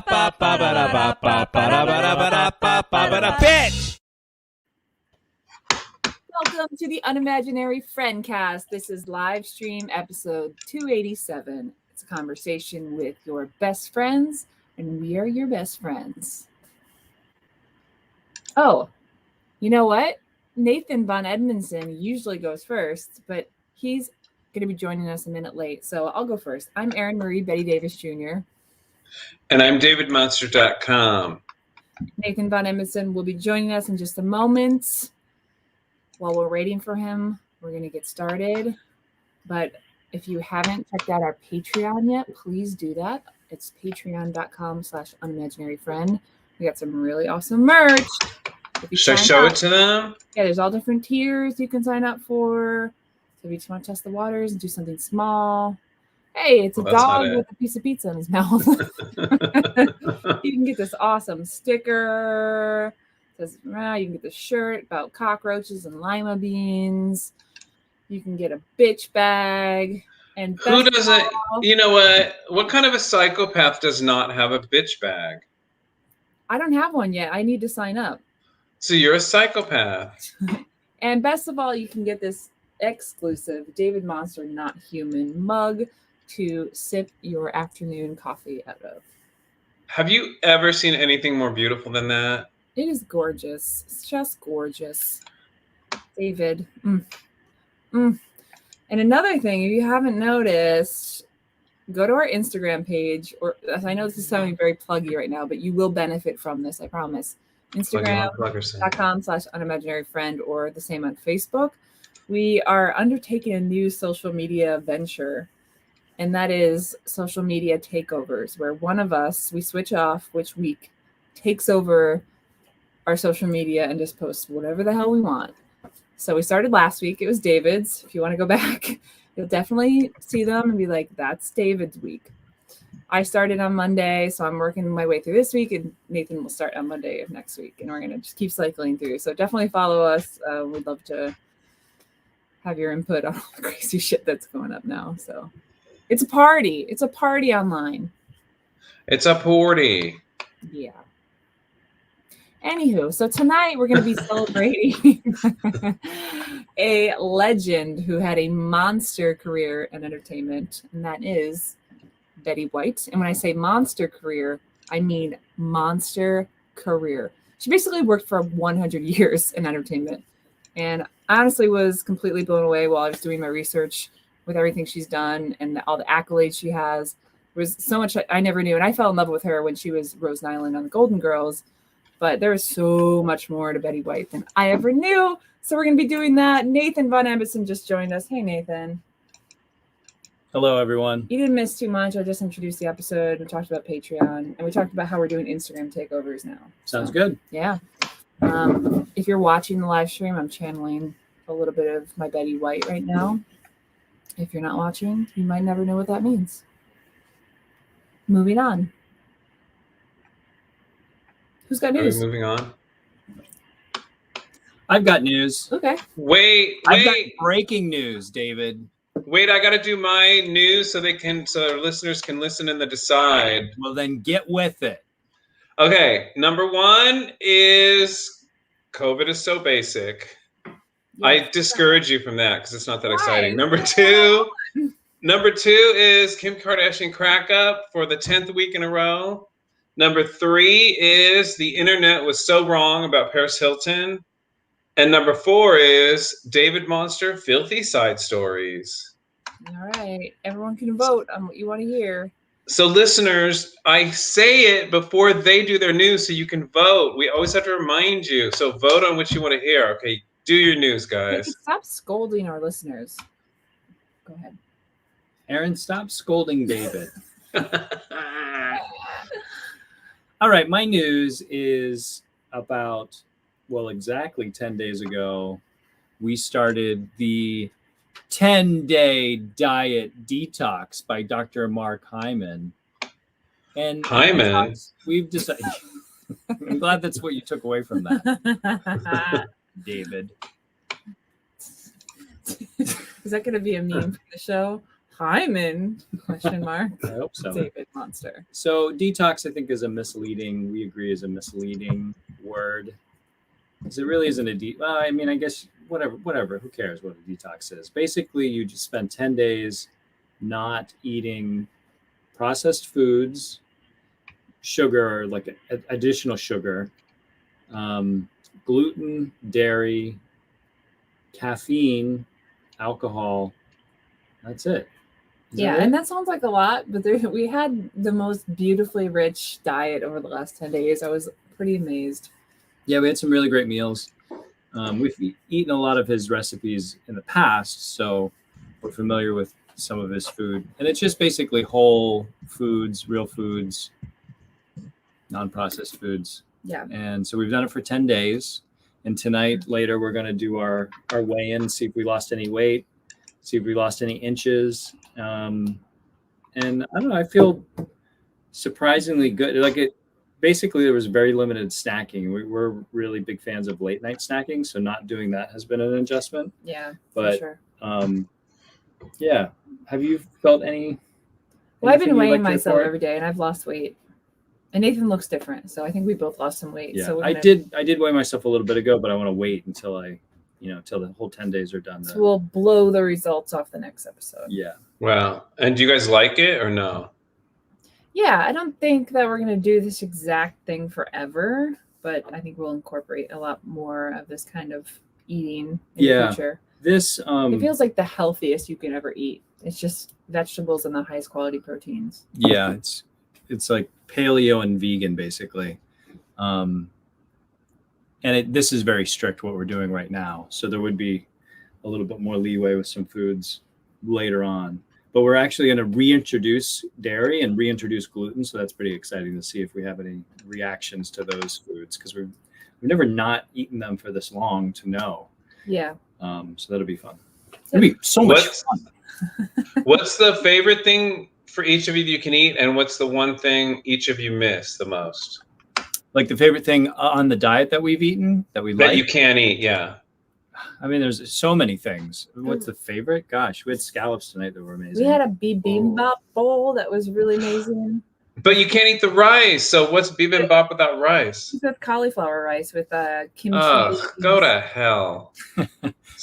Bitch! Welcome to the Unimaginary Friendcast. This is Livestream episode 287. It's a conversation with your best friends, and we are your best friends. Oh, you know what? Nathan von Edmondson usually goes first, but he's going to be joining us a minute late, so I'll go first. I'm Erin Marie Betty Davis Jr. And I'm DavidMonster.com. Nathan von Edmondson will be joining us in just a moment. While we're waiting for him, we're going to get started. But if you haven't checked out our Patreon yet, please do that. It's patreon.com/unimaginaryfriend. We got some really awesome merch. Should I show it to them? Yeah, there's all different tiers you can sign up for. So if you just want to test the waters and do something small. Hey, it's a dog with a piece of pizza in his mouth. You can get this awesome sticker. You can get the shirt about cockroaches and lima beans. You can get a bitch bag. And who doesn't? You know what? What kind of a psychopath does not have a bitch bag? I don't have one yet. I need to sign up. So you're a psychopath. And best of all, you can get this exclusive David Monster Not Human mug to sip your afternoon coffee out of. Have you ever seen anything more beautiful than that? It is gorgeous. It's just gorgeous. David. And another thing, if you haven't noticed, go to our Instagram page. Or I know this is sounding very pluggy right now, but you will benefit from this, I promise. Instagram.com/unimaginaryfriend or the same on Facebook. We are undertaking a new social media venture, and that is social media takeovers, where one of us, we switch off which week, takes over our social media and just post whatever the hell we want. So we started last week. It was David's. If you want to go back, you'll definitely see them and be like, that's David's week. I started on Monday, so I'm working my way through this week, and Nathan will start on Monday of next week, and we're going to just keep cycling through. So definitely follow us. We'd love to have your input on all the crazy shit that's going up now. So it's a party. It's a party online. It's a party. Yeah. Anywho, so tonight we're going to be celebrating a legend who had a monster career in entertainment, and that is Betty White. And when I say monster career, I mean monster career. She basically worked for 100 years in entertainment, and I honestly was completely blown away while I was doing my research with everything she's done and all the accolades she has. There was so much I never knew, and I fell in love with her when she was Rose Nyland on the Golden Girls. But there was so much more to Betty White than I ever knew. So we're going to be doing that. Nathan von Edmondson just joined us. Hey, Nathan. Hello, everyone. You didn't miss too much. I just introduced the episode. We talked about Patreon. And we talked about how we're doing Instagram takeovers now. Sounds good. Yeah. If you're watching the live stream, I'm channeling a little bit of my Betty White right now. If you're not watching, you might never know what that means. Moving on. Who's got news? Are we moving on? I've got news. Okay. Wait. I've got breaking news, David. Wait, I got to do my news so our listeners can listen and then decide. Well, then get with it. Okay. Number one is COVID is so basic. Yes. I discourage you from that because it's not that exciting. Number two is Kim Kardashian crack up for the 10th week in a row. Number 3 is the internet was so wrong about Paris Hilton. And number 4 is David Monster filthy side stories. All right. Everyone can vote on what you want to hear. So listeners, I say it before they do their news so you can vote. We always have to remind you. So vote on what you want to hear. Okay, do your news, guys. Stop scolding our listeners. Go ahead. Erin, stop scolding David. All right, my news is about, exactly 10 days ago, we started the 10-day diet detox by Dr. Mark Hyman. And Hyman? We've decided. I'm glad that's what you took away from that, David. Is that going to be a meme for the show? Hyman? Question mark. I hope so. David Monster. So detox, I think, is a misleading. We agree is a misleading word. Because it really isn't a well, I mean, I guess whatever. Who cares what a detox is? Basically, you just spend 10 days not eating processed foods, sugar, like additional sugar, gluten, dairy, caffeine, alcohol. That's it. And that sounds like a lot, but we had the most beautifully rich diet over the last 10 days. I was pretty amazed. Yeah, we had some really great meals. We've eaten a lot of his recipes in the past, so we're familiar with some of his food. And it's just basically whole foods, real foods, non-processed foods. Yeah. And so we've done it for 10 days. And tonight, later, we're going to do our weigh-in, see if we lost any weight, see if we lost any inches. And I don't know, I feel surprisingly good. Basically, there was very limited snacking. We're really big fans of late night snacking, so not doing that has been an adjustment. Yeah, but for sure. Yeah. Have you felt any? Well, I've been weighing myself every day, and I've lost weight. And Nathan looks different, so I think we both lost some weight. Yeah, so I did weigh myself a little bit ago, but I want to wait until till the whole 10 days are done. So we'll blow the results off the next episode. Yeah. Wow. And do you guys like it or no? Yeah, I don't think that we're going to do this exact thing forever, but I think we'll incorporate a lot more of this kind of eating in the future. This it feels like the healthiest you can ever eat. It's just vegetables and the highest quality proteins. Yeah, it's like paleo and vegan basically. And this is very strict what we're doing right now. So there would be a little bit more leeway with some foods later on. But we're actually going to reintroduce dairy and reintroduce gluten. So that's pretty exciting to see if we have any reactions to those foods, because we've never not eaten them for this long to know. Yeah. So that'll be fun. It'll be so much fun. What's the favorite thing for each of you that you can eat? And what's the one thing each of you miss the most? Like the favorite thing on the diet that we've eaten that we like? That you can't eat, yeah. I mean, there's so many things. What's the favorite? Gosh, we had scallops tonight that were amazing. We had a bibimbap bowl that was really amazing. But you can't eat the rice. So what's bibimbap without rice? We had cauliflower rice with kimchi. Ugh, go to hell.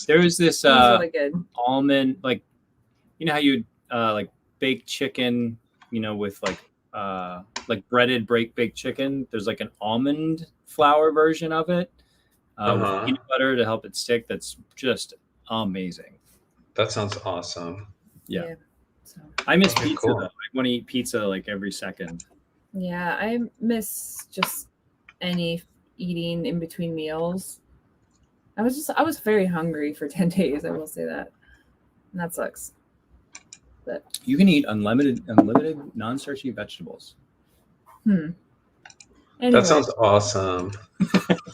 There was this really good. almond, like, you know how you like baked chicken, with like breaded baked chicken. There's like an almond flour version of it. With peanut butter to help it stick. That's just amazing. That sounds awesome. Yeah. So. I miss pizza though. I want to eat pizza like every second. Yeah, I miss just any eating in between meals. I was very hungry for 10 days, I will say that. And that sucks. But you can eat unlimited non-starchy vegetables. Anyway. That sounds awesome.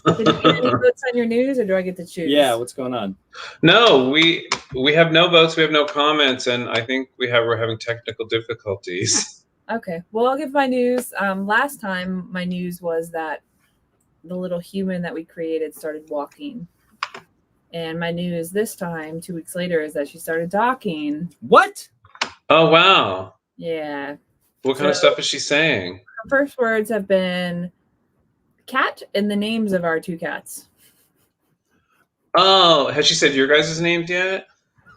Did you get any votes on your news, or do I get to choose? Yeah, what's going on? No, we have no votes. We have no comments, and I think we're having technical difficulties. Okay, well, I'll give my news. Last time, my news was that the little human that we created started walking, and my news this time, 2 weeks later, is that she started talking. What? Oh wow! Yeah. What kind of stuff is she saying? Her first words have been cat and the names of our 2 cats. Oh, has she said your guys' names yet?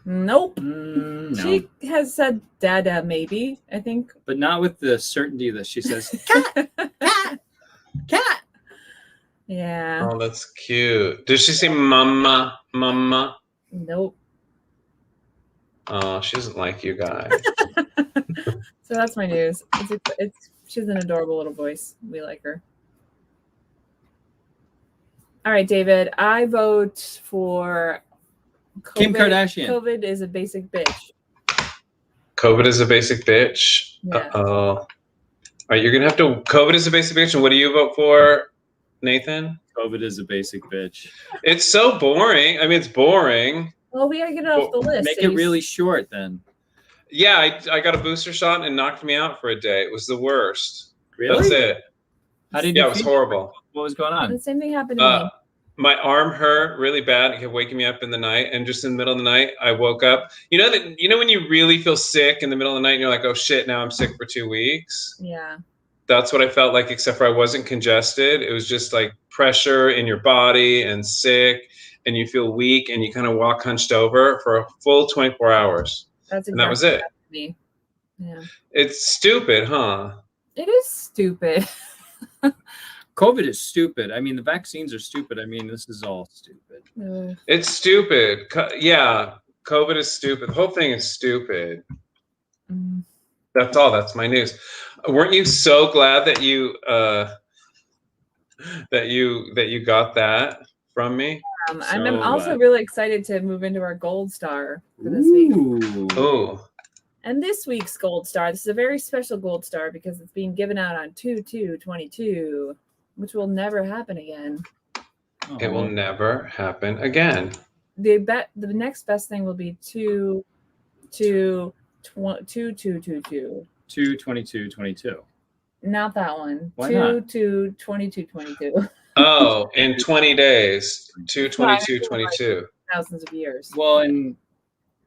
Nope. No. She has said dada, maybe, I think. But not with the certainty that she says cat, cat, cat. Yeah. Oh, that's cute. Did she say mama, mama? Nope. Oh, she doesn't like you guys. So that's my news. She's an adorable little voice. We like her. All right, David. I vote for COVID. Kim Kardashian. COVID is a basic bitch. COVID is a basic bitch. Yeah. Uh-oh. All right, you're gonna have to. COVID is a basic bitch. And what do you vote for, Nathan? COVID is a basic bitch. It's so boring. I mean, it's boring. Well, we gotta get it off the list. Make it really short then. Yeah, I got a booster shot and it knocked me out for a day. It was the worst. Really? That's it. How did you it was feel? horrible. What was going on? The same thing happened to me. my arm hurt really bad. It kept waking me up in the night, and just in the middle of the night, I woke up. You know when you really feel sick in the middle of the night, and you're like, "Oh shit, now I'm sick for 2 weeks." Yeah. That's what I felt like, except for I wasn't congested. It was just like pressure in your body and sick, and you feel weak, and you kind of walk hunched over for a full 24 hours. That's exactly and that was it. Me. Yeah. It's stupid, huh? It is stupid. COVID is stupid. I mean, the vaccines are stupid. I mean, this is all stupid. It's stupid. Yeah, COVID is stupid. The whole thing is stupid. That's all. That's my news. Weren't you so glad that you got that from me? I'm also really excited to move into our gold star for this week. Oh. And this week's gold star, this is a very special gold star because it's being given out on 2/2/22, which will never happen again. It will never happen again. The next best thing will be 2/22/22. 2/22/22. Not that one. Why not? 2/22/22. Oh, in 20 days. 2/22/22. Thousands of years. Well, in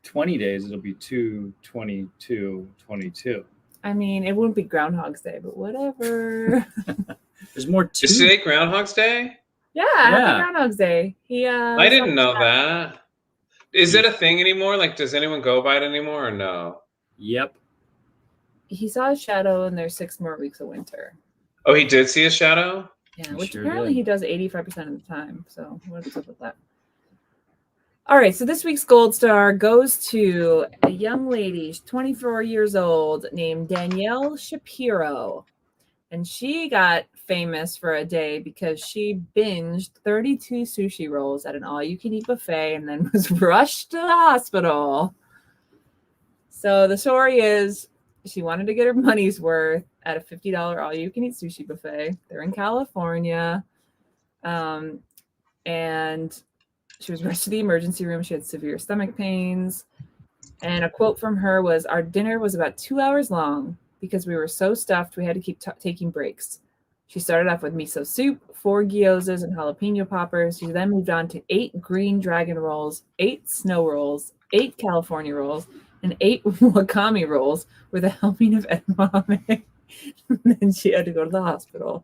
20 days, it'll be 2/22/22. I mean, it wouldn't be Groundhog's Day, but whatever. There's more. Is today Groundhog's Day? Yeah, happy Groundhog's Day. I didn't know that. Is it a thing anymore? Like, does anyone go by it anymore or no? Yep. He saw a shadow, and there's 6 more weeks of winter. Oh, he did see a shadow? Yeah, which apparently he does 85% of the time. So what's up with that? All right, so this week's gold star goes to a young lady, 24 years old, named Danielle Shapiro. And she got famous for a day because she binged 32 sushi rolls at an all-you-can-eat buffet and then was rushed to the hospital. So the story is she wanted to get her money's worth at a $50 all-you-can-eat sushi buffet. They're in California. And she was rushed to the emergency room. She had severe stomach pains. And a quote from her was, "Our dinner was about 2 hours long because we were so stuffed we had to keep taking breaks." She started off with miso soup, 4 gyozas and jalapeno poppers. She then moved on to 8 green dragon rolls, 8 snow rolls, 8 California rolls, and 8 wakame rolls with a helping of edamame. And then she had to go to the hospital.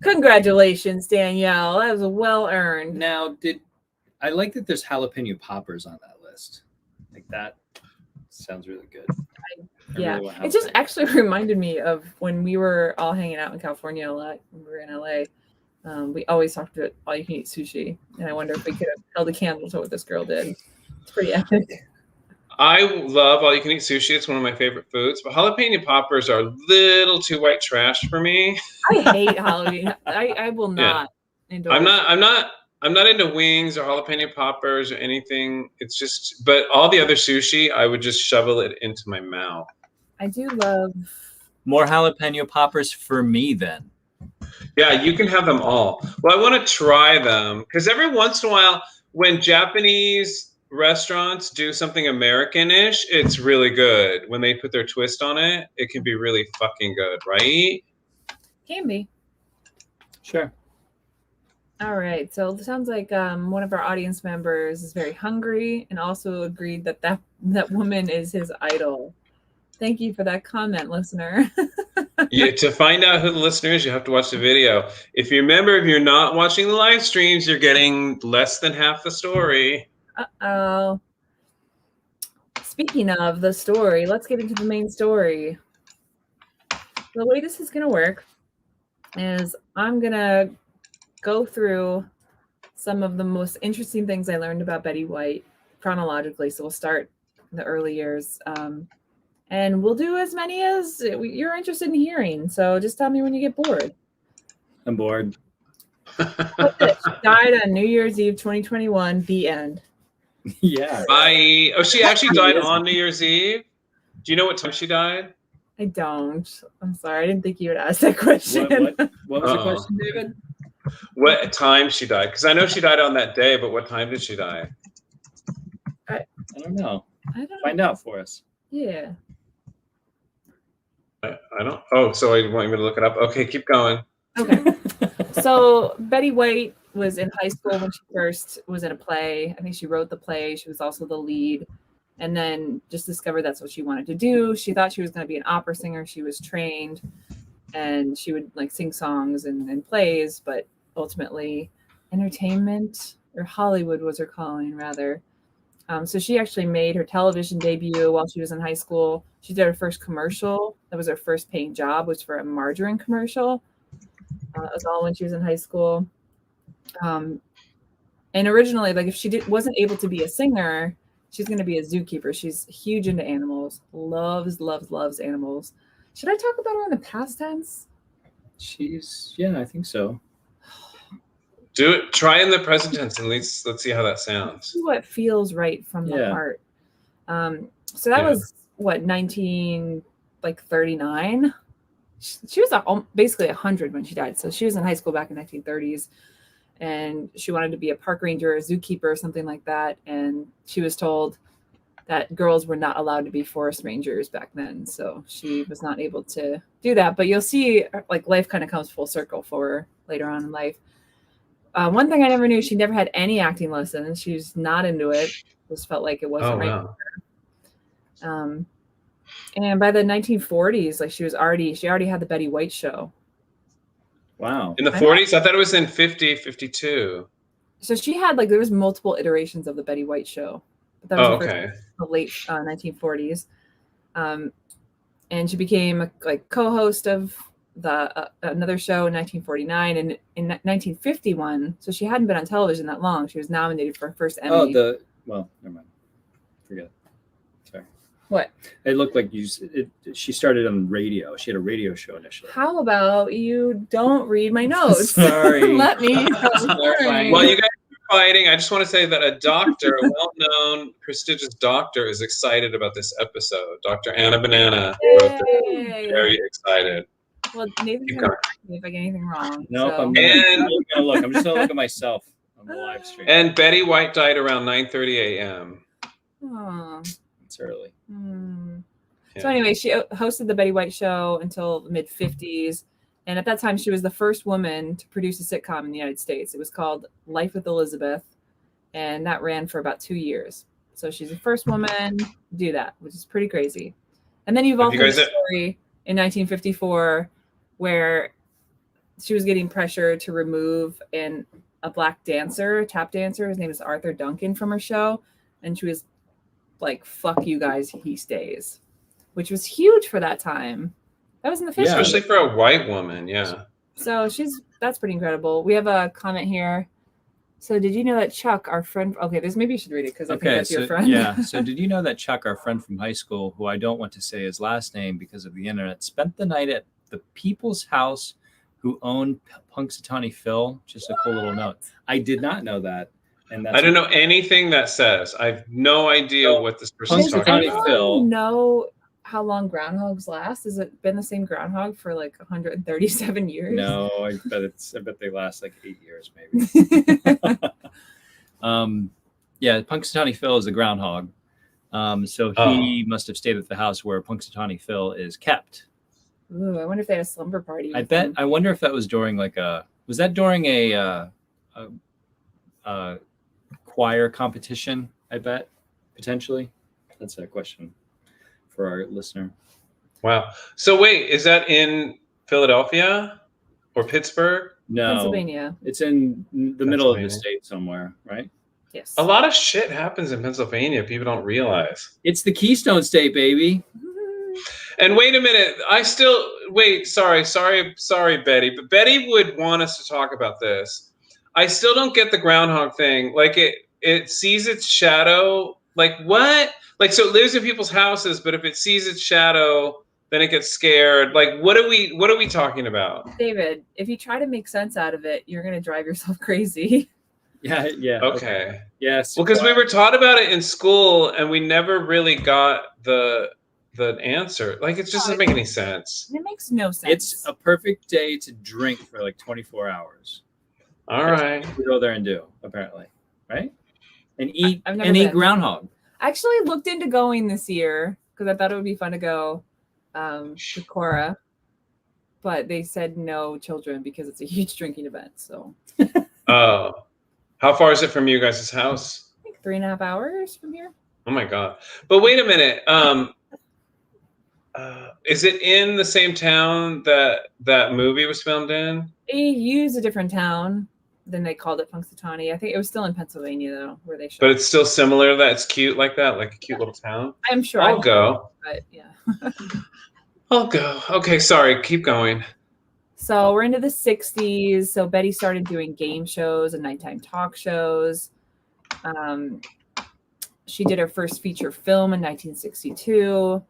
Congratulations, Danielle. That was well earned. Now, I like that there's jalapeno poppers on that list? Like that sounds really good. Yeah, it just actually reminded me of when we were all hanging out in California a lot. When we were in LA. We always talked about all you can eat sushi, and I wonder if we could have held a candle to what this girl did. It's pretty epic. I love all you can eat sushi. It's one of my favorite foods, but jalapeno poppers are a little too white trash for me. I hate jalapeno. I will not endorse. I'm not into wings or jalapeno poppers or anything. It's just, but all the other sushi, I would just shovel it into my mouth. I do love more jalapeno poppers for me then. Yeah, you can have them all. Well, I want to try them because every once in a while, when Japanese restaurants do something American-ish, it's really good. When they put their twist on it, it can be really fucking good, right? Can be. Sure. All right. So it sounds like one of our audience members is very hungry and also agreed that woman is his idol. Thank you for that comment, listener. Yeah, to find out who the listener is, you have to watch the video. If you're not watching the live streams, you're getting less than half the story. Uh-oh. Speaking of the story, let's get into the main story. The way this is going to work is I'm going to go through some of the most interesting things I learned about Betty White chronologically. So we'll start in the early years. And we'll do as many as you're interested in hearing. So just tell me when you get bored. I'm bored. She died on New Year's Eve 2021, the end. Yeah. Bye. Oh, she actually died on New Year's Eve? Do you know what time she died? I don't. I'm sorry. I didn't think you would ask that question. What was the question, David? What time she died? Because I know she died on that day, but what time did she die? I don't know. Find know. out for us. Yeah. I don't. Oh, so you want me to look it up? Okay, keep going. Okay. So Betty White was in high school when she first was in a play. I think she wrote the play. She was also the lead, and then just discovered that's what she wanted to do. She thought she was going to be an opera singer. She was trained, and she would like sing songs and plays, but ultimately entertainment, or Hollywood was her calling rather. So she actually made her television debut while she was in high school. She did her first commercial. That was her first paying job, was for a margarine commercial. It was all when she was in high school. And originally, like if she wasn't able to be a singer, she's going to be a zookeeper. She's huge into animals, loves animals. Should I talk about her in the past tense? Yeah, I think so. Do it. Try in the present tense, and let's see how that sounds. See what feels right from the heart. So that was what, 1939. She was basically 100 when she died. So she was in high school back in 1930s, and she wanted to be a park ranger, a zookeeper, or something like that. And she was told that girls were not allowed to be forest rangers back then. So she was not able to do that. But you'll see, like, life kind of comes full circle for her later on in life. One thing I never knew, she never had any acting lessons. She was not into it. Just felt like it wasn't right for her. And by the 1940s, like she already had the Betty White show. Wow. In the 40s? I thought it was in 50, 52. So she had there was multiple iterations of the Betty White show. But that was the late 1940s. And she became co-host of another show in 1949, and in 1951. So she hadn't been on television that long. She was nominated for her first Emmy. Never mind. Forget it. Sorry. What? It looked like she started on radio. She had a radio show initially. How about you don't read my notes? Sorry. Let me. Well, you guys are fighting. I just want to say that a doctor, a well-known, prestigious doctor, is excited about this episode. Dr. Anna Banana wrote this. Very excited. Well, Nathan's going to correct me if I get anything wrong. Nope, so. I'm gonna look. I'm just going to look at myself on the live stream. And Betty White died around 9:30 a.m. Oh. It's early. So anyway, she hosted the Betty White show until the mid-50s. And at that time, she was the first woman to produce a sitcom in the United States. It was called Life with Elizabeth. And that ran for about 2 years. So she's the first woman to do that, which is pretty crazy. And then you've also heard a story in 1954 where she was getting pressure to remove a black dancer, tap dancer. His name is Arthur Duncan, from her show. And she was like, fuck you guys, he stays. Which was huge for that time. That was in the 50s. Yeah, especially for a white woman, yeah. So that's pretty incredible. We have a comment here. So did you know that Chuck, our friend, maybe you should read it because I think that's your friend. Yeah. So did you know that Chuck, our friend from high school, who I don't want to say his last name because of the internet, spent the night at the people's house who owned Punxsutawney Phil? Just a cool little note. I did not know that. And I don't know anything that says. I have no idea what this person's talking about. Does anyone know how long groundhogs last? Has it been the same groundhog for 137 years? No, I bet they last 8 years maybe. Punxsutawney Phil is a groundhog. So he must have stayed at the house where Punxsutawney Phil is kept. Ooh, I wonder if they had a slumber party. I wonder if that was during was that during a choir competition? I bet potentially. That's a question for our listener. Wow. So wait, is that in Philadelphia or Pittsburgh? No, Pennsylvania. It's in the middle of the state somewhere, right? Yes. A lot of shit happens in Pennsylvania. People don't realize. It's the Keystone State, baby. And wait a minute. Sorry, Betty. But Betty would want us to talk about this. I still don't get the groundhog thing. It sees its shadow. What? So it lives in people's houses, but if it sees its shadow, then it gets scared. What are we talking about? David, if you try to make sense out of it, you're going to drive yourself crazy. Yeah. Okay. Yes. Well, because we were taught about it in school, and we never really got the answer. It just doesn't make any sense. It makes no sense. It's a perfect day to drink for 24 hours. All right. We go there and do, apparently, right? And eat been. groundhog. I actually looked into going this year because I thought it would be fun to go to Cora, but they said no children because it's a huge drinking event. So Oh, how far is it from you guys' house? I think 3.5 hours from here. Oh my God! But wait a minute. Is it in the same town that movie was filmed in? They used a different town. Then they called it Punxsutawney. I think it was still in Pennsylvania though, where they shot. But it's still similar. That it's cute like that, like a cute little town. I'm sure. I'll go. But yeah. I'll go. Okay, sorry. Keep going. So we're into the 60s. So Betty started doing game shows and nighttime talk shows. She did her first feature film in 1962.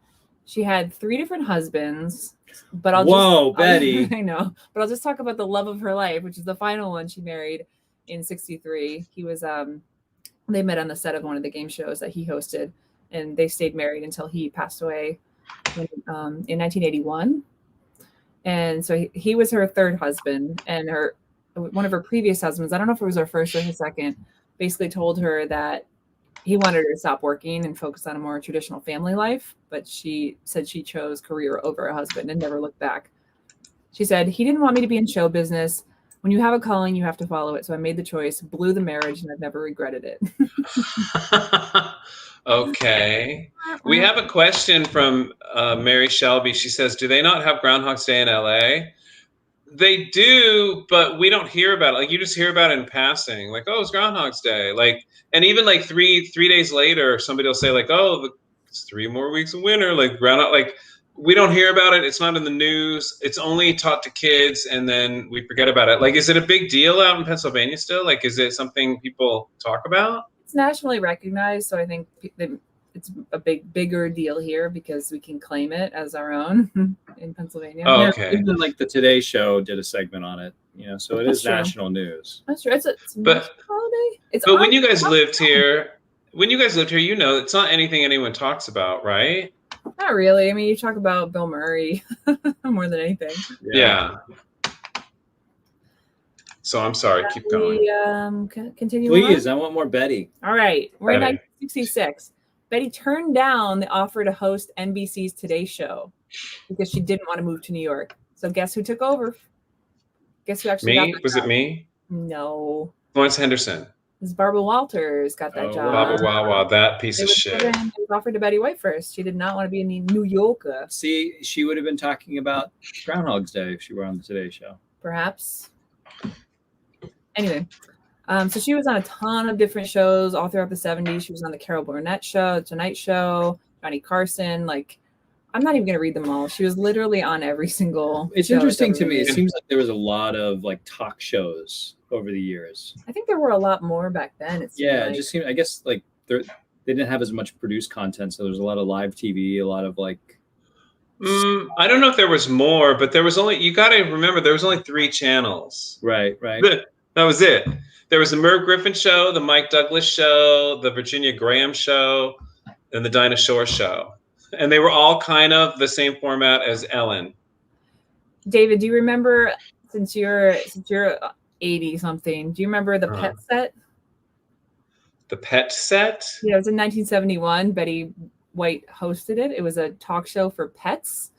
She had 3 different husbands. But Betty. I know. But I'll just talk about the love of her life, which is the final one she married in 63. He was they met on the set of one of the game shows that he hosted, and they stayed married until he passed away in 1981. And so he was her 3rd husband, and one of her previous husbands, I don't know if it was her first or her second, basically told her that he wanted her to stop working and focus on a more traditional family life, but she said she chose career over a husband and never looked back. She said, he didn't want me to be in show business. When you have a calling, you have to follow it. So I made the choice, blew the marriage, and I've never regretted it. Okay. We have a question from Mary Shelby. She says, do they not have Groundhog's Day in LA? They do, but we don't hear about it. Like, you just hear about it in passing. Like, oh, it's Groundhog's Day. Like, and even like three days later, somebody will say like, oh, it's 3 more weeks of winter. Like Groundhog, like we don't hear about it. It's not in the news. It's only taught to kids, and then we forget about it. Like, is it a big deal out in Pennsylvania still? Like, is it something people talk about? It's nationally recognized, so I think it's a bigger deal here because we can claim it as our own in Pennsylvania. Oh, okay. Even like the Today Show did a segment on it, so it is national news. That's true. It's a national holiday. But when you guys lived here, it's not anything anyone talks about, right? Not really. I mean, you talk about Bill Murray more than anything. Yeah. So I'm sorry. Keep going. Continue. Please, I want more Betty. All right. We're in 1966. Betty turned down the offer to host NBC's Today Show because she didn't want to move to New York. So guess who took over? Guess who actually got that Was job? it me? No. Florence Henderson. It was Barbara Walters got that job. Barbara Wawa, that piece of shit. It was offered to Betty White first. She did not want to be in New York. See, she would have been talking about Groundhog's Day if she were on the Today Show. Perhaps. Anyway. So she was on a ton of different shows all throughout the 70s. She was on the Carol Burnett Show, The Tonight Show, Johnny Carson. Like, I'm not even going to read them all. She was literally on every single It's interesting to me. It seems like there was a lot of like talk shows over the years. I think there were a lot more back then. It just seemed, I guess, like they didn't have as much produced content. So there's a lot of live TV, a lot of like. I don't know if there was more, but there was only, you got to remember, there was only 3 channels. Right. That was it. There was the Merv Griffin Show, the Mike Douglas Show, the Virginia Graham Show, and the Dinah Shore Show. And they were all kind of the same format as Ellen. David, do you remember, since you're 80 something, do you remember the Pet Set? The Pet Set? Yeah, it was in 1971. Betty White hosted it. It was a talk show for pets.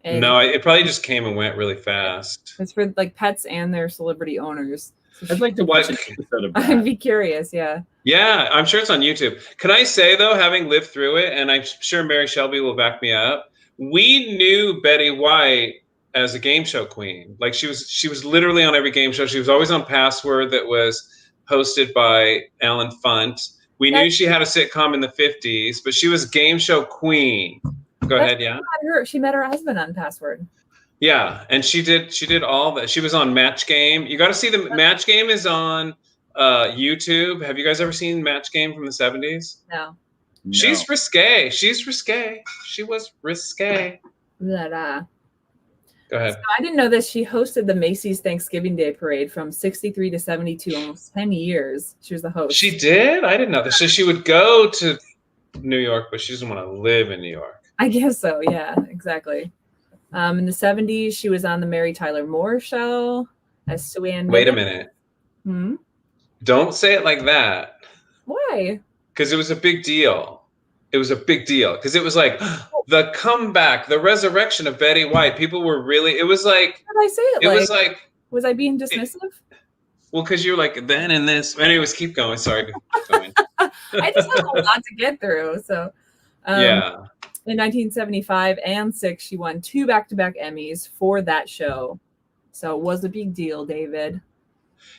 And no, it probably just came and went really fast. It's for like pets and their celebrity owners. I'd like to watch an episode of that. I'd be curious, yeah. Yeah, I'm sure it's on YouTube. Can I say, though, having lived through it, and I'm sure Mary Shelby will back me up, we knew Betty White as a game show queen. Like, she was literally on every game show. She was always on Password that was hosted by Alan Funt. We knew she had a sitcom in the 50s, but she was game show queen. Go ahead, yeah. She met her husband on Password. Yeah, and she did all that. She was on Match Game. You got to see the Match Game is on YouTube. Have you guys ever seen Match Game from the 70s? No. She's risque. She was risque. Blah, blah. Go ahead. So I didn't know this. She hosted the Macy's Thanksgiving Day Parade from 63 to 72, almost 10 years. She was the host. She did? I didn't know this. So she would go to New York, but she doesn't want to live in New York. I guess so. Yeah, exactly. In the 70s, she was on the Mary Tyler Moore Show as Sue Ann. Wait a minute. Don't say it like that. Why? Because it was a big deal. It was a big deal. Because it was like the comeback, the resurrection of Betty White. People were really, it was like. How did I say it? It was like. Was I being dismissive? Well, because you're like, then in this. Anyways, keep going. Sorry. Keep going. I just have a lot to get through. So, Yeah. In 1975 and 6, she won 2 back-to-back Emmys for that show. So it was a big deal, David.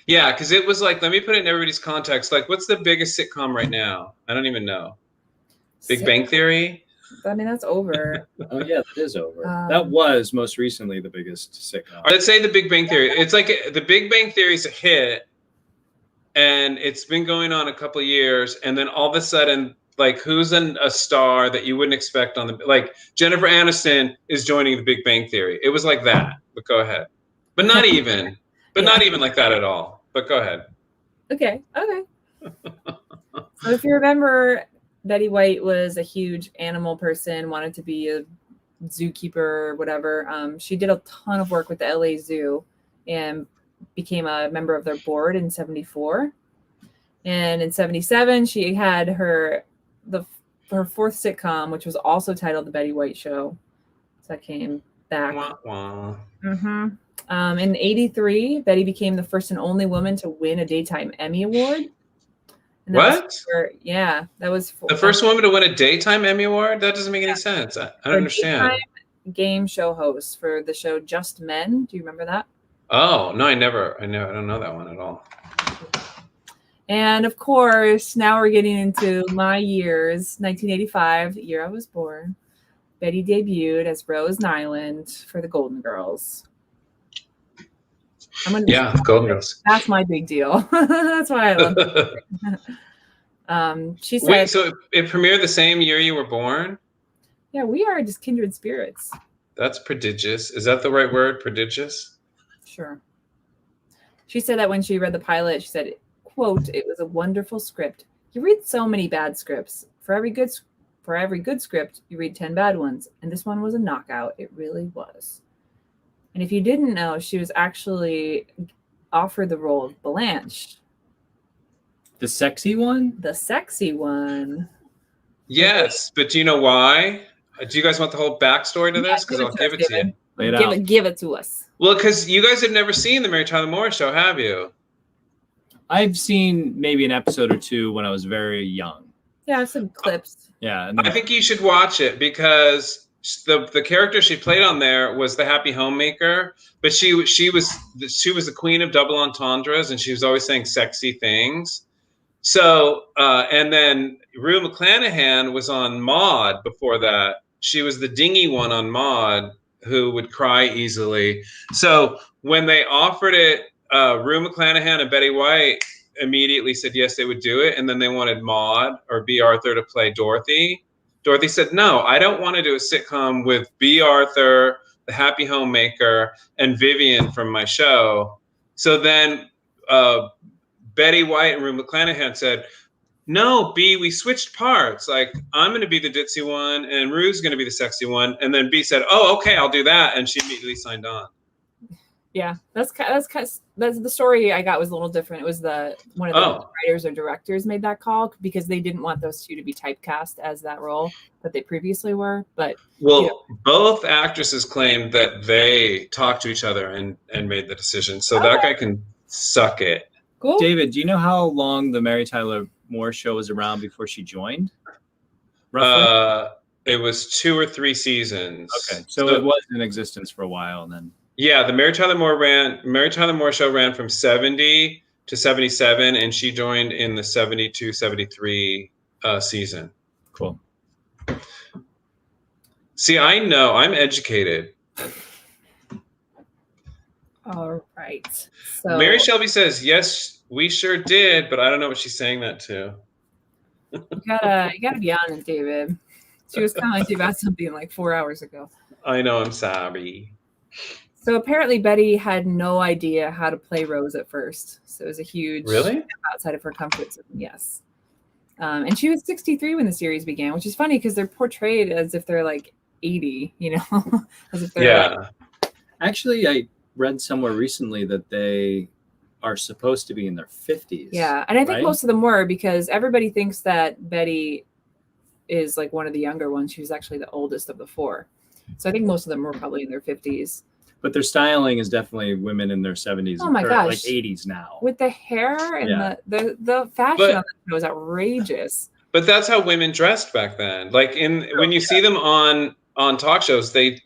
Yeah, because it was like, let me put it in everybody's context. Like, what's the biggest sitcom right now? I don't even know. Big Bang Theory? I mean, that's over. Oh, yeah, that is over. That was most recently the biggest sitcom. Or let's say the Big Bang Theory. It's like the Big Bang Theory is a hit, and it's been going on a couple of years, and then all of a sudden, like, who's a star that you wouldn't expect on the, like, Jennifer Aniston is joining the Big Bang Theory. It was like that, but go ahead. But not even, not even like that at all. But go ahead. Okay. So if you remember, Betty White was a huge animal person, wanted to be a zookeeper or whatever. She did a ton of work with the LA Zoo and became a member of their board in 74. And in 77, she had her 4th sitcom, which was also titled The Betty White Show. So that came back. Wah, wah. In 83, Betty became the first and only woman to win a Daytime Emmy Award. And that was the first woman to win a Daytime Emmy Award? That doesn't make any sense. I don't understand. Game show host for the show Just Men. Do you remember that? Oh, no, I don't know that one at all. And of course, now we're getting into my years. 1985, the year I was born. Betty debuted as Rose Nyland for the Golden Girls. Golden Girls. That's my big deal. That's why I love it. She said, wait, so it premiered the same year you were born? Yeah, we are just kindred spirits. That's prodigious. Is that the right word? Prodigious? Sure. She said that when she read the pilot, she said, quote, "It was a wonderful script. You read so many bad scripts. For every good script, you read 10 bad ones. And this one was a knockout. It really was." And if you didn't know, she was actually offered the role of Blanche. The sexy one? The sexy one. Yes, but do you know why? Do you guys want the whole backstory to this? Because I'll give it to you. Lay it out. Give it to us. Well, because you guys have never seen the Mary Tyler Moore Show, have you? I've seen maybe an episode or two when I was very young. Yeah, some clips. Yeah. I think you should watch it because the character she played on there was the happy homemaker, but she was the queen of double entendres, and she was always saying sexy things. So and then Rue McClanahan was on Maude before that. She was the dingy one on Maude who would cry easily. So when they offered it, Rue McClanahan and Betty White immediately said yes, they would do it, and then they wanted Maude or B. Arthur to play Dorothy. Dorothy said, "No, I don't want to do a sitcom with B. Arthur, the happy homemaker, and Vivian from my show." So then Betty White and Rue McClanahan said, "No, B, we switched parts. Like, I'm going to be the ditzy one, and Rue's going to be the sexy one." And then B said, "Oh, okay, I'll do that." And she immediately signed on. Yeah, that's the story I got was a little different. It was one of the writers or directors made that call because they didn't want those two to be typecast as that role that they previously were. But both actresses claimed that they talked to each other and made the decision. So that guy can suck it. Cool. David, do you know how long the Mary Tyler Moore Show was around before she joined? Roughly? It was 2 or 3 seasons. Okay, so it was in existence for a while then. Yeah, the Mary Tyler Moore Show ran from 70 to 77, and she joined in the 72-73 season. Cool. See, I know, I'm educated. All right. So Mary Shelby says, "Yes, we sure did," but I don't know what she's saying that to. You gotta be honest, David. She was telling you about something like 4 hours ago. I know, I'm sorry. So apparently Betty had no idea how to play Rose at first. So it was a huge step outside of her comfort zone. Yes. And she was 63 when the series began, which is funny because they're portrayed as if they're like 80, as if they're Actually, I read somewhere recently that they are supposed to be in their 50s. Yeah. And I think most of them were because everybody thinks that Betty is like one of the younger ones. She was actually the oldest of the 4. So I think most of them were probably in their 50s. but their styling is definitely women in their 70s Oh my or gosh. like 80s now. With the hair and the fashion on that show was outrageous. But that's how women dressed back then. Like when you see them on talk shows, they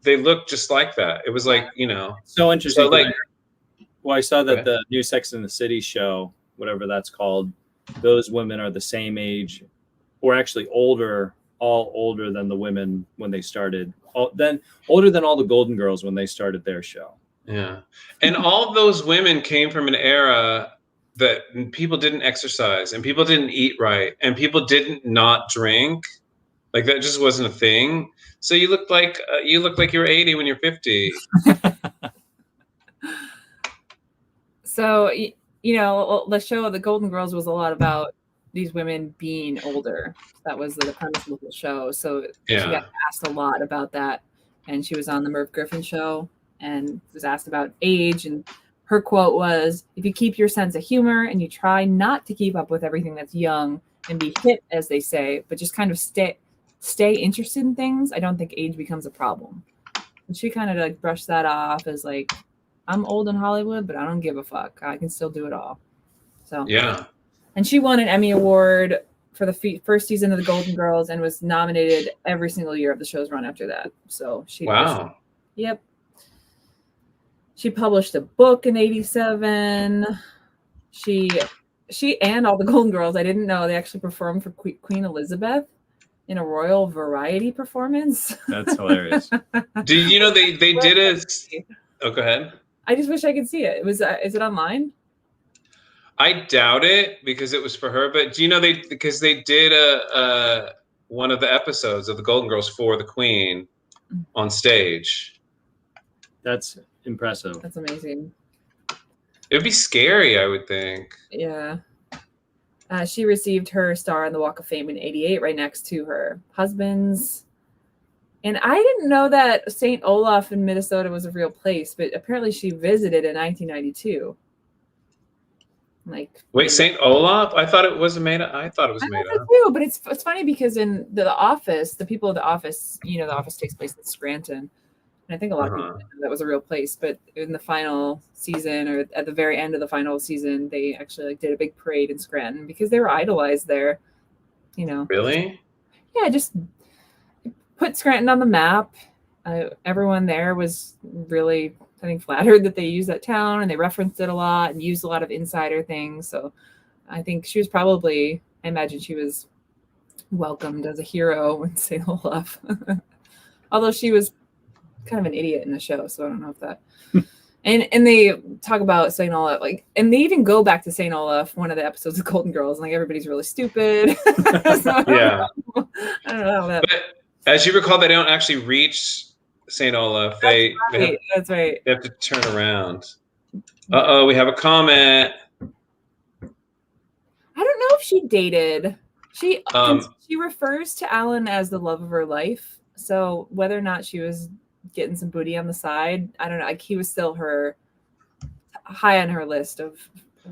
look just like that. It was like, you know. So interesting. So like, well, I saw that the new Sex and the City show, whatever that's called, those women are the same age, or actually older, all older than the women when they started. Then older than all the Golden Girls when they started their show. Yeah, and all those women came from an era that people didn't exercise and people didn't eat right and people didn't not drink. Like that just wasn't a thing. So you look like you're 80 when you're 50. So, you know, the show, The Golden Girls, was a lot about these women being older. That was the premise of the show. So she got asked a lot about that. And she was on the Merv Griffin show and was asked about age. And her quote was, "If you keep your sense of humor and you try not to keep up with everything that's young and be hip, as they say, but just kind of stay interested in things, I don't think age becomes a problem." And she kind of like brushed that off as like, I'm old in Hollywood, but I don't give a fuck. I can still do it all. So yeah. And she won an Emmy Award for the first season of The Golden Girls and was nominated every single year of the show's run after that. So wow. Yep. She published a book in '87. She and all the Golden Girls, I didn't know, they actually performed for Queen Elizabeth in a royal variety performance. That's hilarious. Do you know they did a... Oh, go ahead. I just wish I could see it. Is it online? I doubt it because it was for her. But do you know they did one of the episodes of the Golden Girls for the Queen on stage. That's impressive. That's amazing. It would be scary, I would think. Yeah. She received her star on the Walk of Fame in '88, right next to her husband's. And I didn't know that St. Olaf in Minnesota was a real place, but apparently she visited in 1992. Like, wait, St. Olaf? I thought it was made up. I thought it was made up too, but it's funny because in the Office, the people of the Office, you know, the Office takes place in Scranton, and I think a lot of people think that was a real place. But in the final season, or at the very end of the final season, they actually like did a big parade in Scranton because they were idolized there. You know, really? Yeah, just put Scranton on the map. Everyone there was really, I think, flattered that they used that town and they referenced it a lot and used a lot of insider things. So I think she was probably, I imagine she was welcomed as a hero in St. Olaf. Although she was kind of an idiot in the show, so I don't know if that. And they talk about St. Olaf, like, and they even go back to St. Olaf, one of the episodes of Golden Girls, and like everybody's really stupid. So, yeah. I don't know how that. But as you recall, they don't actually reach St. Olaf. That's right. They have to turn around. Uh-oh, we have a comment. I don't know if she dated. She refers to Alan as the love of her life. So whether or not she was getting some booty on the side, I don't know. Like, he was still high on her list of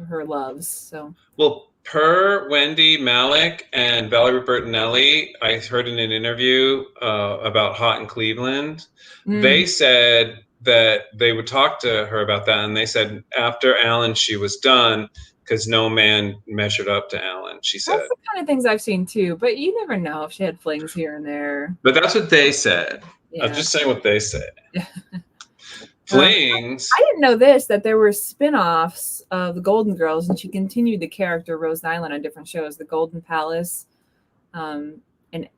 her loves. So well, per Wendie, Malick, and Valerie Bertinelli, I heard in an interview about Hot in Cleveland, they said that they would talk to her about that, and they said after Alan, she was done because no man measured up to Alan, she said. That's the kind of things I've seen too, but you never know if she had flings here and there. But that's what they said. Yeah. I'm just saying what they said. Flings. I didn't know that there were spin-offs of the Golden Girls, and she continued the character Rose Nyland on different shows, The Golden Palace, and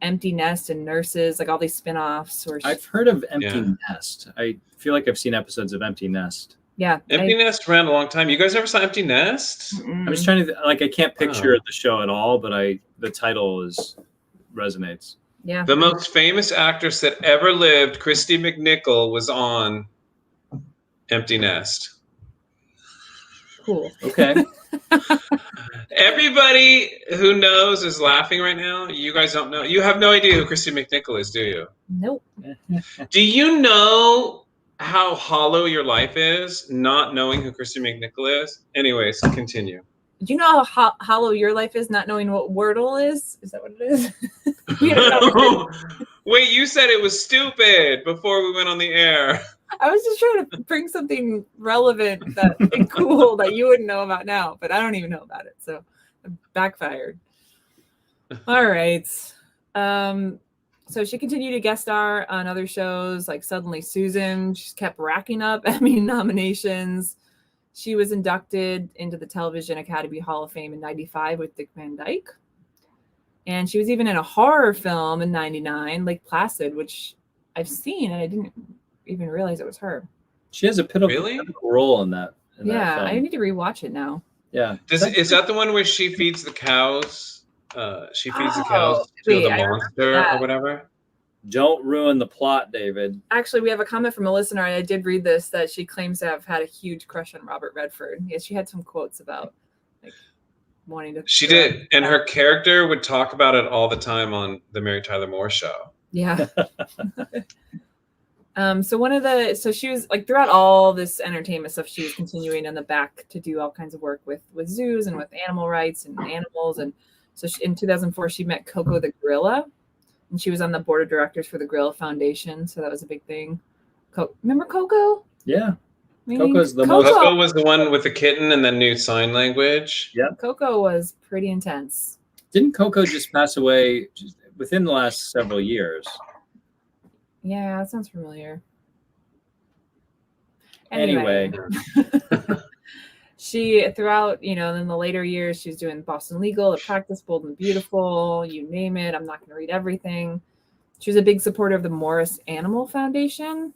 Empty Nest, and Nurses, like all these spin-offs. I've heard of Empty Nest. I feel like I've seen episodes of Empty Nest. Yeah. Empty Nest ran a long time. You guys ever saw Empty Nest? Mm-mm. I'm just trying to, I can't picture the show at all, but the title resonates. Yeah. The most famous actress that ever lived, Christy McNichol, was on Empty Nest. Cool. Okay. Everybody who knows is laughing right now. You guys don't know. You have no idea who Christy McNichol is, do you? Nope. Do you know how hollow your life is not knowing who Christy McNichol is? Anyways, continue. Do you know how hollow your life is not knowing what Wordle is? Is that what it is? Wait, you said it was stupid before we went on the air. I was just trying to bring something relevant and cool that you wouldn't know about now, but I don't even know about it. So it backfired. All right. So she continued to guest star on other shows like Suddenly Susan. She's kept racking up Emmy nominations. She was inducted into the Television Academy Hall of Fame in '95 with Dick Van Dyke. And she was even in a horror film in '99, Lake Placid, which I've seen and I didn't even realize it was her. She has a pivotal role in that. Yeah, I need to rewatch it now. Yeah. Is that the one where she feeds the cows? She feeds the cows to the monster or whatever? Don't ruin the plot, David. Actually, we have a comment from a listener. I did read this, that she claims to have had a huge crush on Robert Redford. Yeah, she had some quotes about like wanting to. She did, and her character would talk about it all the time on the Mary Tyler Moore Show. Yeah. So she was like throughout all this entertainment stuff, she was continuing in the back to do all kinds of work with zoos and with animal rights and animals. And so in 2004, she met Coco the gorilla, and she was on the board of directors for the Gorilla Foundation. So that was a big thing. Remember Coco? Yeah. Coco was the one with the kitten and then knew sign language. Yeah. Coco was pretty intense. Didn't Coco just pass away within the last several years? Yeah, that sounds familiar. Anyway. She, throughout, in the later years, she was doing Boston Legal, The Practice, Bold and Beautiful, you name it. I'm not going to read everything. She was a big supporter of the Morris Animal Foundation,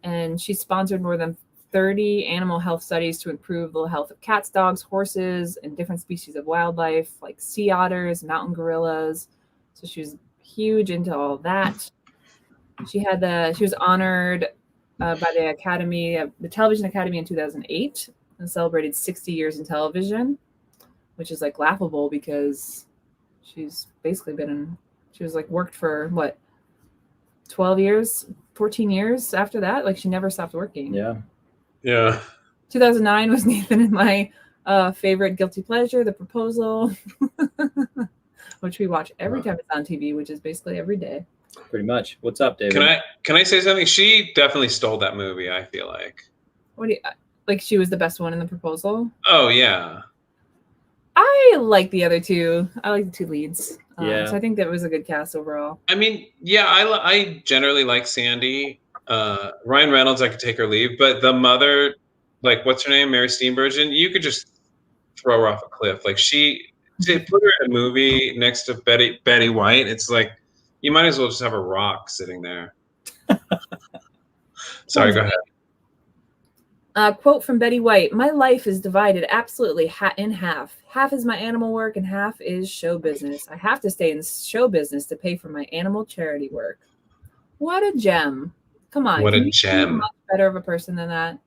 and she sponsored more than 30 animal health studies to improve the health of cats, dogs, horses, and different species of wildlife, like sea otters, mountain gorillas. So she was huge into all that. She was honored by the Television Academy in 2008 and celebrated 60 years in television, which is like laughable because she's basically worked for what, 12 years, 14 years after that. Like she never stopped working. Yeah. Yeah. 2009 was Nathan and my favorite guilty pleasure, The Proposal, which we watch every time it's on TV, which is basically every day. Pretty much. What's up, David? Can I say something? She definitely stole that movie, I feel like. What do you like? She was the best one in The Proposal? Oh, yeah. I like the other two. I like the two leads. Yeah. So I think that was a good cast overall. I mean, yeah, I generally like Sandy. Ryan Reynolds, I could take or leave, but the mother, like, what's her name? Mary Steenburgen, you could just throw her off a cliff. Like to put her in a movie next to Betty White, it's like, you might as well just have a rock sitting there. Sorry, go ahead. Quote from Betty White: "My life is divided absolutely in half. Half is my animal work and half is show business. I have to stay in show business to pay for my animal charity work." What a gem. Come on. What a gem. Much better of a person than that.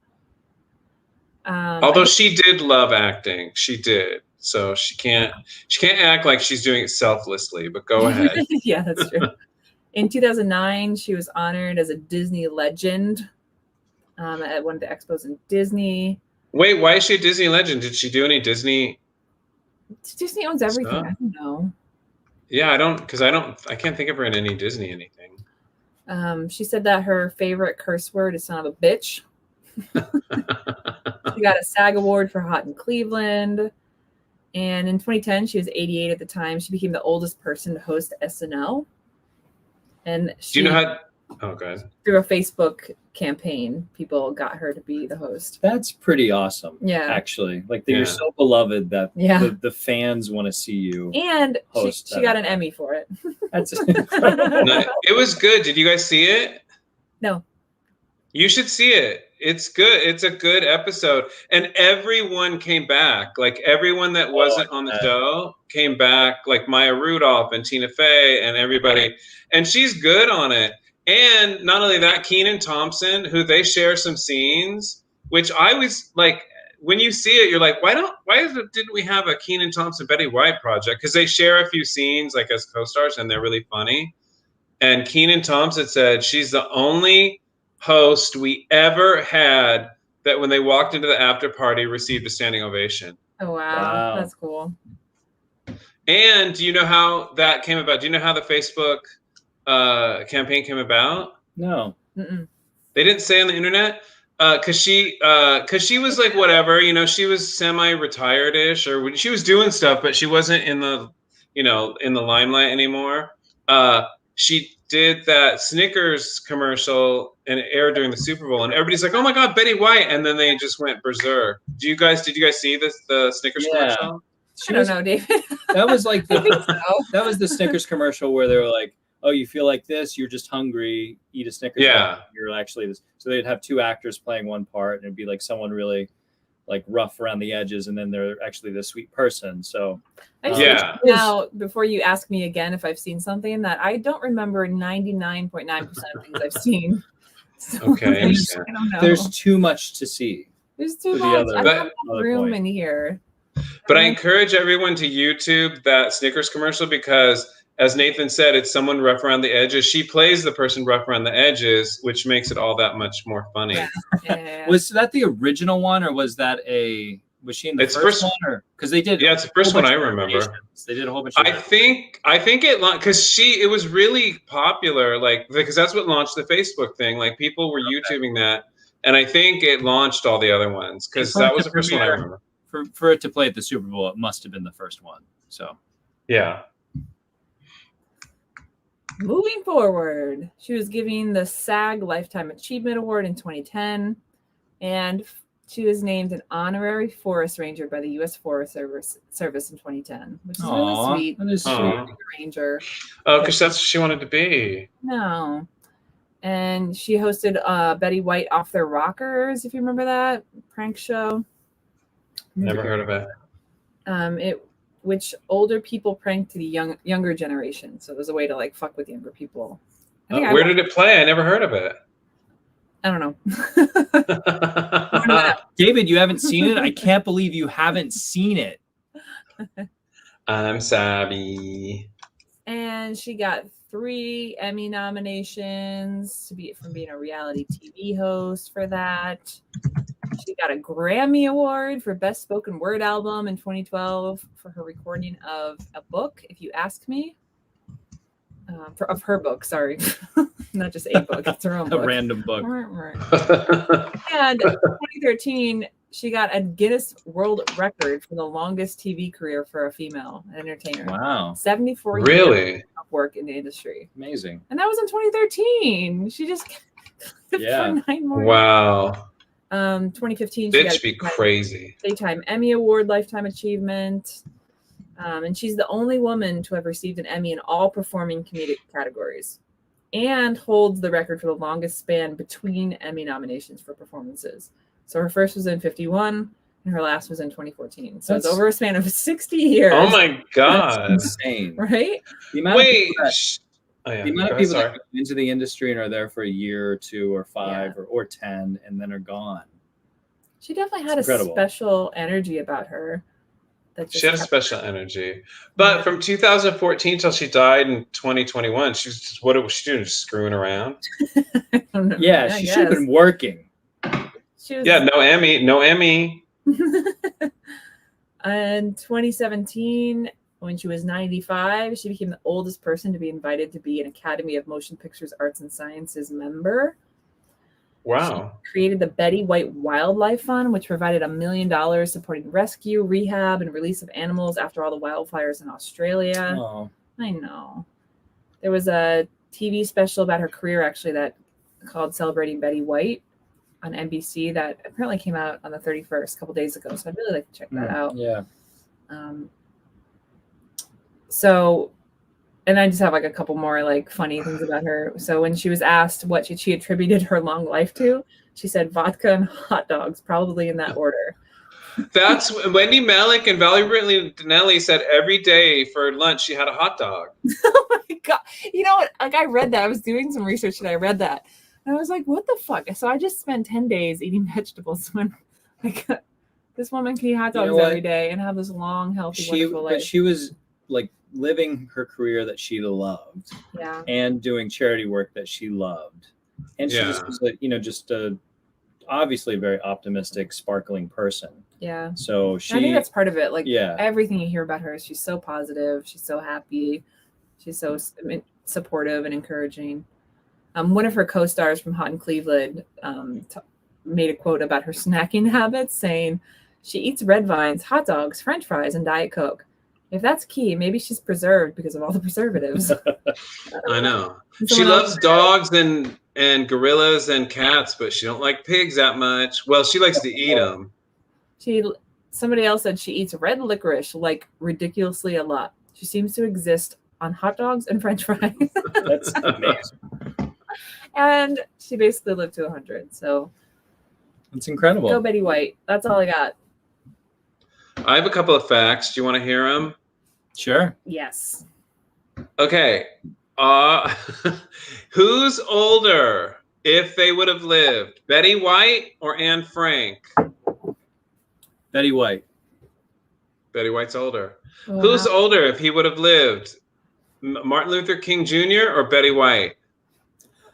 Although she did love acting. She did. So she can't act like she's doing it selflessly, but go ahead. Yeah, that's true. In 2009, she was honored as a Disney legend at one of the expos in Disney. Wait, why is she a Disney legend? Did she do any Disney? Disney owns everything. Stuff? I don't know. Yeah, I can't think of her in any Disney anything. She said that her favorite curse word is son of a bitch. She got a SAG award for Hot in Cleveland. And in 2010, she was 88 at the time. She became the oldest person to host SNL. And do you know how? Oh, God. Through a Facebook campaign, people got her to be the host. That's pretty awesome. Yeah. Actually, like you're so beloved that the fans want to see you. And she got an Emmy for it. That's incredible. No, it was good. Did you guys see it? No. You should see it. It's good. It's a good episode. And everyone came back. Like everyone that wasn't on the show came back, like Maya Rudolph and Tina Fey and everybody. And she's good on it. And not only that, Kenan Thompson, who they share some scenes, which I was like, when you see it, you're like, why didn't we have a Kenan Thompson Betty White project? Because they share a few scenes like as co-stars and they're really funny. And Kenan Thompson said she's the only host we ever had that when they walked into the after party received a standing ovation. Oh, wow. That's cool. And do you know how that came about? Do you know how the Facebook campaign came about? No. Mm-mm. They didn't say on the internet. Cause she was like whatever, you know, she was semi-retired-ish, or she was doing stuff, but she wasn't in the, you know, in the limelight anymore. She did that Snickers commercial and it aired during the Super Bowl, and everybody's like, "Oh my God, Betty White!" And then they just went berserk. Did you guys see the Snickers commercial? I don't know, David. That was like that was the Snickers commercial where they were like, "Oh, you feel like this? You're just hungry. Eat a Snickers." Yeah. You're actually this. So they'd have two actors playing one part, and it'd be like someone really like rough around the edges, and then they're actually the sweet person. So now, before you ask me again if I've seen something, that I don't remember 99.9% of things I've seen. So okay, I don't know. There's too much to see. There's too much. I don't have room in here. But I encourage everyone to YouTube that Snickers commercial because, as Nathan said, it's someone rough around the edges. She plays the person rough around the edges, which makes it all that much more funny. Yeah. Was that the original one, or was that was she in the first one? Or because they did? Yeah, it's the first one I remember. They did a whole bunch. I think it because it was really popular, like because that's what launched the Facebook thing. Like people were YouTubing that, and I think it launched all the other ones because that was the first one I remember. For it to play at the Super Bowl, it must have been the first one. So yeah. Moving forward, she was given the SAG Lifetime Achievement Award in 2010, and she was named an honorary forest ranger by the U.S. Forest Service in 2010, which is really sweet. That is sweet. Ranger. Oh, because that's what she wanted to be. No. And she hosted Betty White Off Their Rockers, if you remember that prank show. Never heard of it. Which older people pranked to the younger generation. So it was a way to like fuck with younger people. Where did it play? I never heard of it. I don't know. David, you haven't seen it? I can't believe you haven't seen it. I'm sorry. And she got 3 Emmy nominations from being a reality TV host for that. She got a Grammy Award for Best Spoken Word Album in 2012 for her recording of a book, If You Ask Me. Of her book, sorry. Not just a book, it's her own book. A random book. And in 2013, she got a Guinness World Record for the longest TV career for a female entertainer. Wow. 74 years of work in the industry. Amazing. And that was in 2013. She just for 9 more years. Wow. 2015. Bitch should be crazy. Daytime Emmy Award Lifetime Achievement. And she's the only woman to have received an Emmy in all performing comedic categories, and holds the record for the longest span between Emmy nominations for performances. So her first was in 1951, and her last was in 2014. So it's over a span of 60 years. Oh my God. That's insane. Right? The amount of people that go into the industry and are there for a year or 2 or 5 or 10 and then are gone. She definitely had a special energy about her. She had a special energy. But from 2014 till she died in 2021, she was just, what was she doing? Just screwing around? Yeah, she should have been working. No Emmy. In 2017, when she was 95, she became the oldest person to be invited to be an Academy of Motion Pictures Arts and Sciences member. Wow. She created the Betty White Wildlife Fund, which provided $1 million supporting rescue, rehab, and release of animals after all the wildfires in Australia. Oh. I know. There was a TV special about her career, actually, that called Celebrating Betty White on NBC that apparently came out on the 31st, a couple days ago. So I'd really like to check that out. Yeah. And I just have like a couple more like funny things about her. So when she was asked what she attributed her long life to, she said vodka and hot dogs, probably in that order. That's Wendie, Malick, and Valerie Bertinelli said every day for lunch she had a hot dog. Oh my God. You know what? Like I read that. I was doing some research and I read that. And I was like, what the fuck? So I just spent 10 days eating vegetables when like this woman can eat hot dogs every day and have this long, healthy, wonderful life. But she was like living her career that she loved, and doing charity work that she loved, and she just was like, just obviously a very optimistic, sparkling person. Yeah. So I think that's part of it. Like everything you hear about her is she's so positive, she's so happy, she's so supportive and encouraging. One of her co-stars from Hot in Cleveland made a quote about her snacking habits, saying she eats red vines, hot dogs, French fries, and Diet Coke. If that's key, maybe she's preserved because of all the preservatives. I know. She loves dogs and gorillas and cats, but she don't like pigs that much. Well, she likes to eat them. Somebody else said she eats red licorice like ridiculously a lot. She seems to exist on hot dogs and French fries. That's amazing. And she basically lived to 100. So it's incredible. Go Betty White. That's all I got. I have a couple of facts. Do you want to hear them? Sure. Yes. Okay. Who's older if they would have lived? Betty White or Anne Frank? Betty White. Betty White's older. Oh, Who's older if he would have lived? Martin Luther King Jr. or Betty White?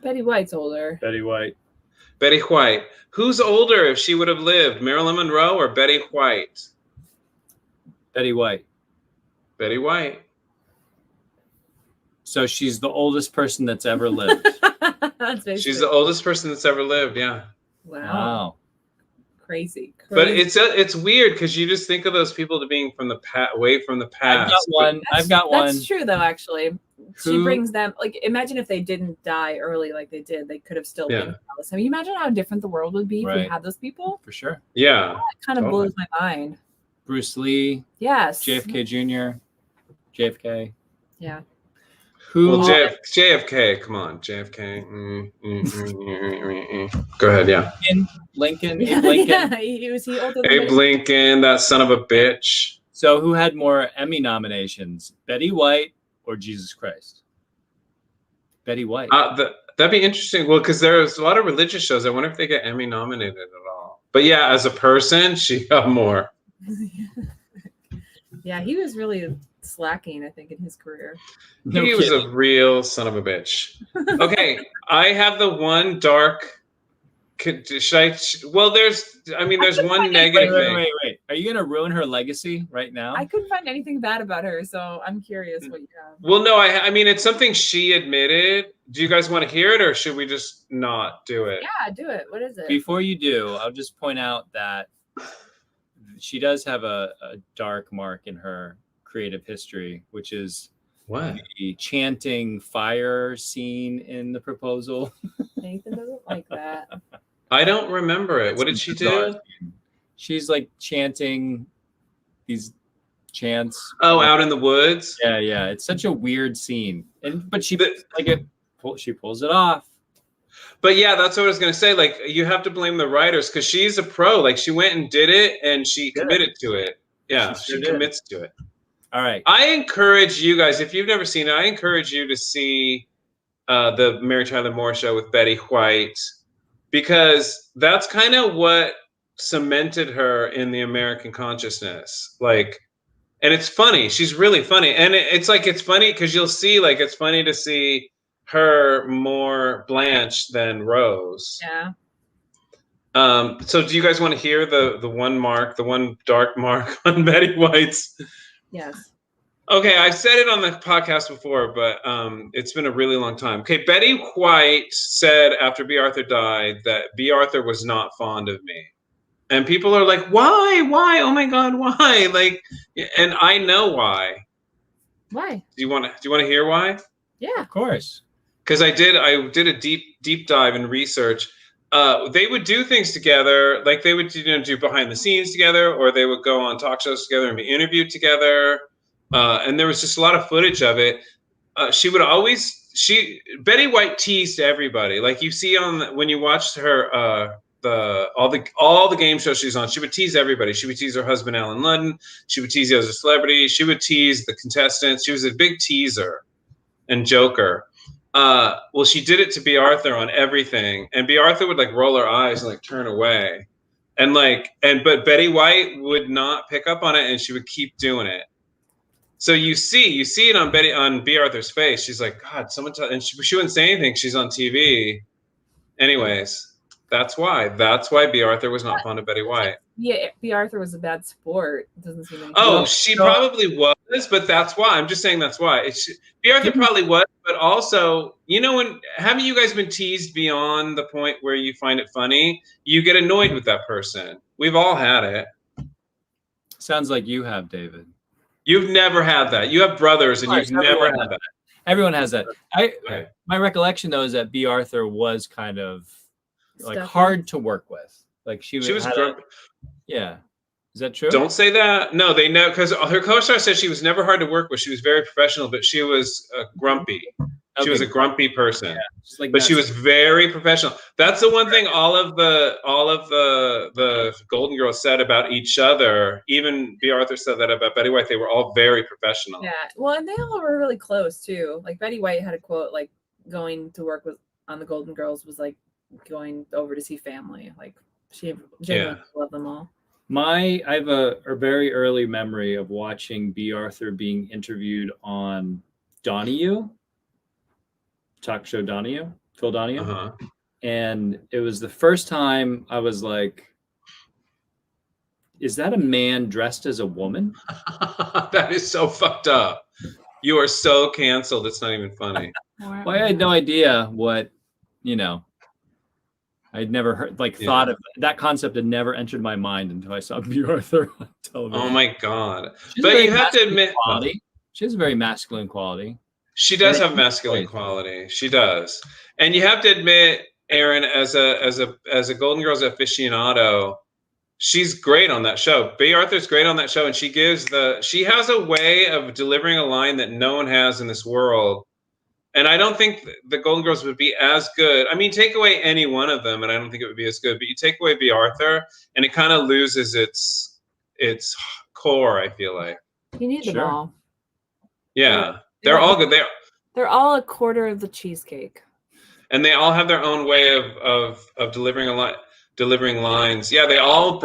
Betty White's older. Betty White. Betty White. Who's older if she would have lived? Marilyn Monroe or Betty White? Betty White. Betty White. So she's the oldest person that's ever lived. She's the oldest person that's ever lived. Yeah. Wow. Crazy. But it's weird because you just think of those people to being from the away from the past. I've got one. That's true, though. Actually, she brings them. Like, imagine if they didn't die early, like they did. They could have still been Alice. I mean, imagine how different the world would be if we had those people. For sure. Yeah. That kind of blows my mind. Bruce Lee. Yes. JFK Jr. JFK. Yeah. Well, JFK, come on, JFK. Go ahead, yeah. Lincoln. Abe Lincoln. Yeah, he was older than Abe Lincoln, that son of a bitch. So who had more Emmy nominations, Betty White or Jesus Christ? Betty White. That'd be interesting. Well, because there's a lot of religious shows. I wonder if they get Emmy nominated at all. But yeah, as a person, she got more. Yeah, he was really slacking, I think, in his career. He was a real son of a bitch. Okay, I have the one dark. There's one negative thing. Wait. Are you gonna ruin her legacy right now? I couldn't find anything bad about her, so I'm curious what you have. Well, no, I mean, it's something she admitted. Do you guys want to hear it, or should we just not do it? Yeah, do it. What is it? Before you do, I'll just point out that she does have a dark mark in her creative history, which is the chanting fire scene in The Proposal. Nathan doesn't like that. I don't remember it. What did she do? She's like chanting these chants. Oh, out in the woods. Yeah. It's such a weird scene, but she pulls it off. But yeah, that's what I was gonna say. Like, you have to blame the writers because she's a pro. Like, she went and did it, and she committed to it. Yeah, she commits to it. All right. I encourage you guys, if you've never seen it, I encourage you to see the Mary Tyler Moore Show with Betty White, because that's kind of what cemented her in the American consciousness. Like, and it's funny. She's really funny. And it's funny because you'll see, like, it's funny to see her more Blanche than Rose. Yeah. So do you guys want to hear the one dark mark on Betty White's? Yes. Okay, I've said it on the podcast before, but it's been a really long time. Okay, Betty White said after B. Arthur died that B. Arthur was not fond of me. And people are like, why? Oh my God, why? Like, and I know why. Why? Do you want to hear why? Yeah. Of course. Because I did a deep dive in research. They would do things together, like they would do behind the scenes together, or they would go on talk shows together and be interviewed together. And there was just a lot of footage of it. Betty White teased everybody. Like you see when you watched her, all the game shows she's on, she would tease everybody. She would tease her husband, Alan Ludden. She would tease the other celebrities. She would tease the contestants. She was a big teaser and joker. Well, she did it to B. Arthur on everything, and B. Arthur would like roll her eyes and like turn away, but Betty White would not pick up on it, and she would keep doing it. So you see it on B. Arthur's face. She's like, God, someone and she wouldn't say anything. She's on TV. Anyways, That's why. That's why B. Arthur was not fond of Betty White. Yeah, B. Arthur was a bad sport. It doesn't seem like. Oh, she probably was, but that's why. I'm just saying that's why. B. Arthur probably was, but also, haven't you guys been teased beyond the point where you find it funny? You get annoyed with that person. We've all had it. Sounds like you have, David. You've never had that. You have brothers, and you've never had that. Everyone has that. My recollection though is that B. Arthur was kind of like hard to work with. Like she was grumpy. Yeah. Is that true? Don't say that. No, they know, because her co-star said she was never hard to work with. She was very professional, but she was grumpy. She was a grumpy person, but she was very professional. That's the one thing all of the Golden Girls said about each other. Even B. Arthur said that about Betty White. They were all very professional. Yeah, well, and they all were really close too. Like Betty White had a quote like, "Going to work on the Golden Girls was like going over to see family." Like she genuinely loved them all. I have a very early memory of watching B. Arthur being interviewed on Donahue. Talk show Donahue, Phil Donahue. And it was the first time I was like, is that a man dressed as a woman? That is so fucked up. You are so canceled. It's not even funny. Well, I had no idea what, I'd never heard, thought of that concept had never entered my mind until I saw B. Arthur on television. Oh my God. But you have to admit, she has a very masculine quality. She does have masculine quality. She does. And you have to admit, Aaron, as a Golden Girls aficionado, she's great on that show. B. Arthur's great on that show, and she has a way of delivering a line that no one has in this world. And I don't think the Golden Girls would be as good. I mean, take away any one of them, and I don't think it would be as good. But you take away B. Arthur, and it kind of loses its core, I feel like. You need them all. Yeah. They're all good. They're all a quarter of the cheesecake. And they all have their own way of delivering lines. Yeah, they all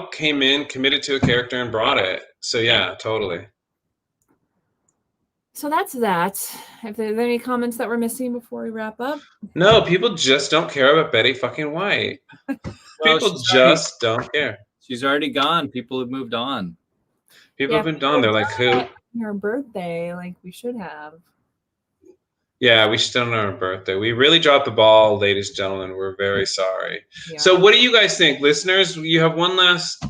came in, committed to a character, and brought it. So yeah, totally. So that's that. If there are any comments that we're missing before we wrap up? No, people just don't care about Betty fucking White. People just don't care. She's already gone. People have moved on. People have moved on. They're like, who? Her birthday, like we should have. Yeah, we should have done our birthday. We really dropped the ball, ladies and gentlemen. We're very sorry. Yeah. So what do you guys think? Listeners, you have one last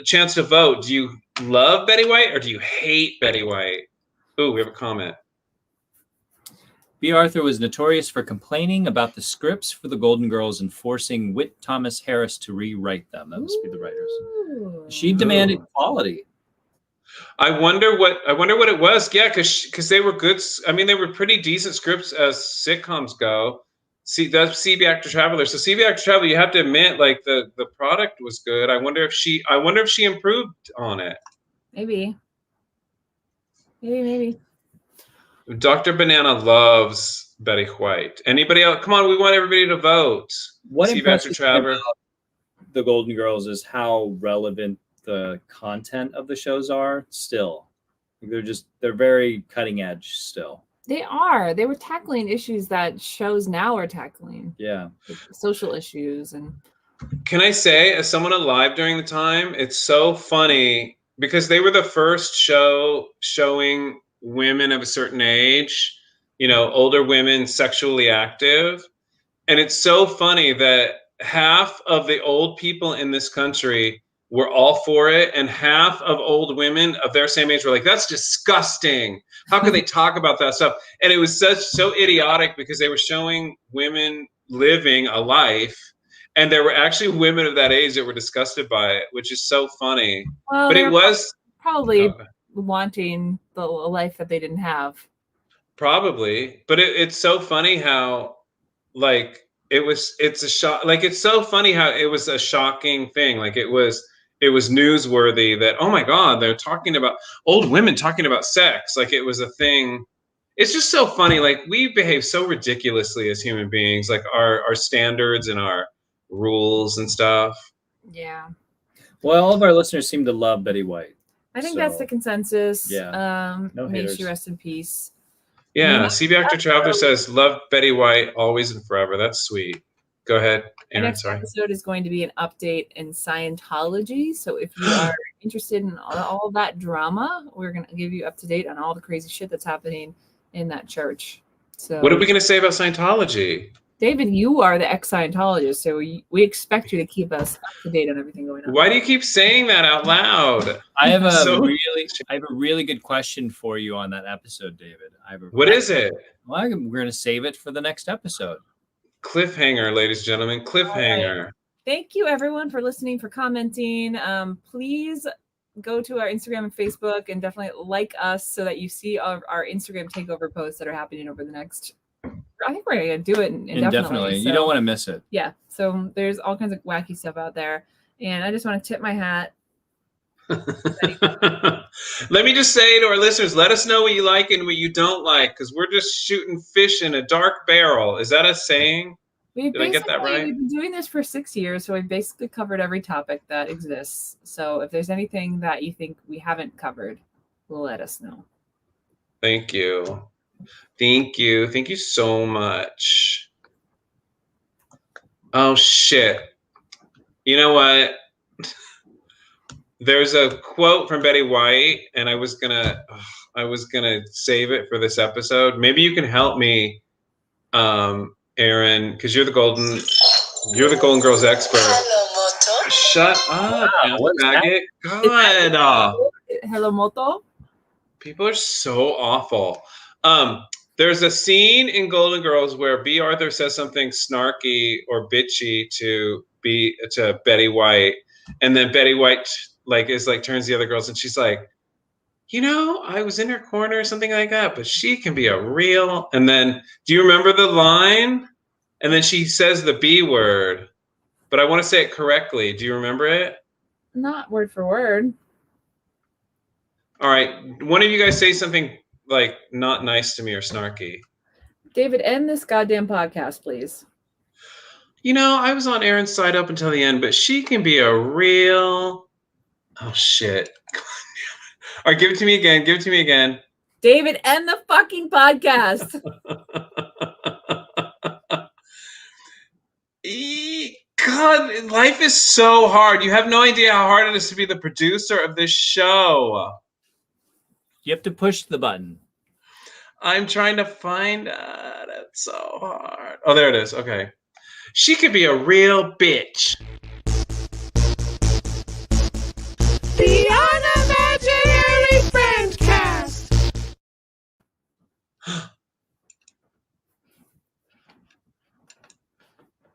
chance to vote. Do you love Betty White or do you hate Betty White? Ooh, we have a comment. B. Arthur was notorious for complaining about the scripts for the Golden Girls and forcing Whit Thomas Harris to rewrite them. That must be the writers. She demanded quality. I wonder what it was. Yeah, because they were good. I mean, they were pretty decent scripts as sitcoms go. That's CB Actor Traveler. So CB Actor Traveler, you have to admit, like the product was good. I wonder if she improved on it. Maybe. Dr. Banana loves Betty White. Anybody else? Come on, we want everybody to vote. What impresses me about the Golden Girls is how relevant the content of the shows are still. They're very cutting edge still. They are. They were tackling issues that shows now are tackling. Yeah. Social issues. And can I say, as someone alive during the time, it's so funny because they were the first show showing women of a certain age, older women sexually active. And it's so funny that half of the old people in this country were all for it, and half of old women of their same age were like, that's disgusting. How could they talk about that stuff? And it was so idiotic because they were showing women living a life, and there were actually women of that age that were disgusted by it, which is so funny. Well, but it was probably wanting the life that they didn't have. Probably. But it's so funny how it's a shock. Like, it's so funny how it was a shocking thing. Like it was newsworthy that, oh my God, they're talking about old women talking about sex. Like it was a thing. It's just so funny. Like we behave so ridiculously as human beings, like our standards and our rules and stuff. Yeah. Well, all of our listeners seem to love Betty White. I think that's the consensus. Yeah. No may she rest in peace. Yeah. CB Actor Traveler says, love Betty White always and forever. That's sweet. Go ahead, Our Aaron. next Sorry. episode is going to be an update in Scientology. So if you are interested in all that drama, we're going to give you up to date on all the crazy shit that's happening in that church. So What are we going to say about Scientology? David, you are the ex-Scientologist, so we expect you to keep us up to date on everything going on. Why do you keep saying that out loud? I have a really good question for you on that episode, David. What is it? Well, we're going to save it for the next episode. Cliffhanger, ladies and gentlemen. Cliffhanger. Right. Thank you, everyone, for listening, for commenting. Please go to our Instagram and Facebook and definitely like us so that you see our Instagram takeover posts that are happening over the next. I think we're going to do it indefinitely. So, you don't want to miss it. Yeah. So there's all kinds of wacky stuff out there. And I just want to tip my hat. Let me just say to our listeners, let us know what you like and what you don't like, because we're just shooting fish in a dark barrel. Is that a saying? Did I get that right? We've been doing this for 6 years, so we've basically covered every topic that exists. So if there's anything that you think we haven't covered, let us know. Thank you. Thank you. Thank you so much. Oh, shit. You know what? There's a quote from Betty White, and I was gonna save it for this episode. Maybe you can help me, Aaron, because you're the Golden Girls expert. Shut up, faggot. God. Hello, Moto. People are so awful. There's a scene in Golden Girls where B. Arthur says something snarky or bitchy to Betty White, and then Betty White turns to the other girls and she's like, I was in her corner or something like that, but she can be a real. And then, do you remember the line? And then she says the B word, but I want to say it correctly. Do you remember it? Not word for word. All right. One of you guys say something like not nice to me or snarky. David, end this goddamn podcast, please. I was on Aaron's side up until the end, but she can be a real. Oh, shit. All right, give it to me again. David, end the fucking podcast. God, life is so hard. You have no idea how hard it is to be the producer of this show. You have to push the button. I'm trying to find it. It's so hard. Oh, there it is. Okay. She could be a real bitch. The Unimaginary Friend Cast.